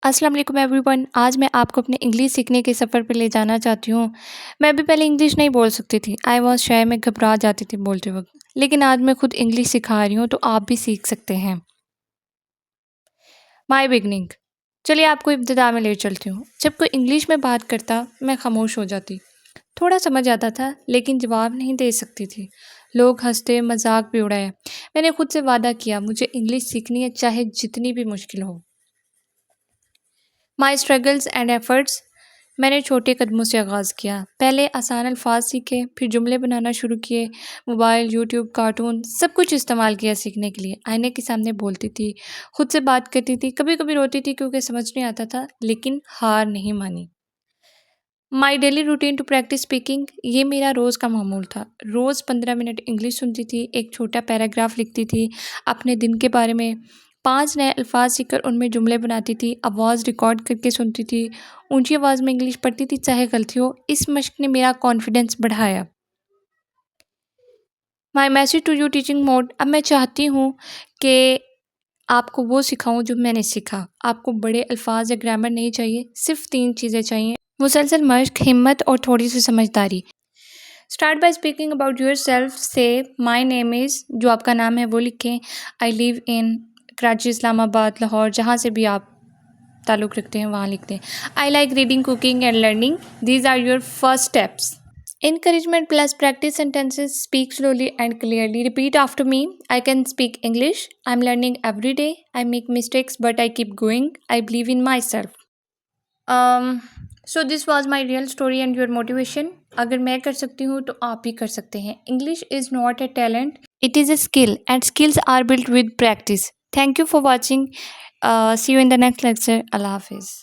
السلام علیکم every one, آج میں آپ کو اپنے انگلش سیکھنے کے سفر پہ لے جانا چاہتی ہوں۔ میں بھی پہلے انگلش نہیں بول سکتی تھی، آئی واز شائے، میں گھبرا جاتی تھی بولتے وقت، لیکن آج میں خود انگلش سکھا رہی ہوں تو آپ بھی سیکھ سکتے ہیں۔ مائی بگننگ، چلیے آپ کو ابتدا میں لے چلتی ہوں۔ جب کوئی انگلش میں بات کرتا میں خاموش ہو جاتی، تھوڑا سمجھ آتا تھا لیکن جواب نہیں دے سکتی تھی۔ لوگ ہنستے، مذاق بھی اڑائے۔ میں نے خود سے وعدہ کیا مجھے انگلش سیکھنی ہے چاہے جتنی بھی مشکل ہو۔ مائی اسٹرگلز اینڈ ایفرٹس، میں نے چھوٹے قدموں سے آغاز کیا۔ پہلے آسان الفاظ سیکھے، پھر جملے بنانا شروع کیے۔ موبائل، یوٹیوب، کارٹون سب کچھ استعمال کیا سیکھنے کے لیے۔ آئینے کے سامنے بولتی تھی، خود سے بات کرتی تھی، کبھی کبھی روتی تھی کیونکہ سمجھ نہیں آتا تھا، لیکن ہار نہیں مانی۔ My daily routine to practise speaking, یہ میرا روز کا معمول تھا۔ روز 15 منٹ انگلش سنتی تھی، ایک چھوٹا پیراگراف لکھتی تھی اپنے دن کے بارے میں، 5 نئے الفاظ سیکھ کر ان میں جملے بناتی تھی، آواز ریکارڈ کر کے سنتی تھی، اونچی آواز میں انگلش پڑھتی تھی چاہے غلطی ہو۔ اس مشق نے میرا کانفیڈنس بڑھایا۔ My message to you teaching mode, اب میں چاہتی ہوں کہ آپ کو وہ سکھاؤں جو میں نے سیکھا۔ آپ کو بڑے الفاظ یا گرامر نہیں چاہیے، صرف 3 چیزیں چاہیے: مسلسل مشق، ہمت اور تھوڑی سی سمجھداری۔ Start by speaking about your self, سے مائی نیم از، جو آپ کا نام ہے وہ لکھیں۔ آئی لیو ان کراچی، اسلام آباد، لاہور، جہاں سے بھی آپ تعلق رکھتے ہیں وہاں لکھتے ہیں۔ I like reading, cooking and learning, these are your first steps. Encouragement plus practice sentences, speak slowly and clearly. Repeat after me. I can speak English. I'm learning every day. I make mistakes, but I keep going. I believe in myself. So this was my real story and your motivation. اگر میں کر سکتی ہوں تو آپ بھی کر سکتے ہیں۔ English is not a talent. It is a skill and skills are built with practice. Thank you for watching. See you in the next lecture. Allah Hafiz.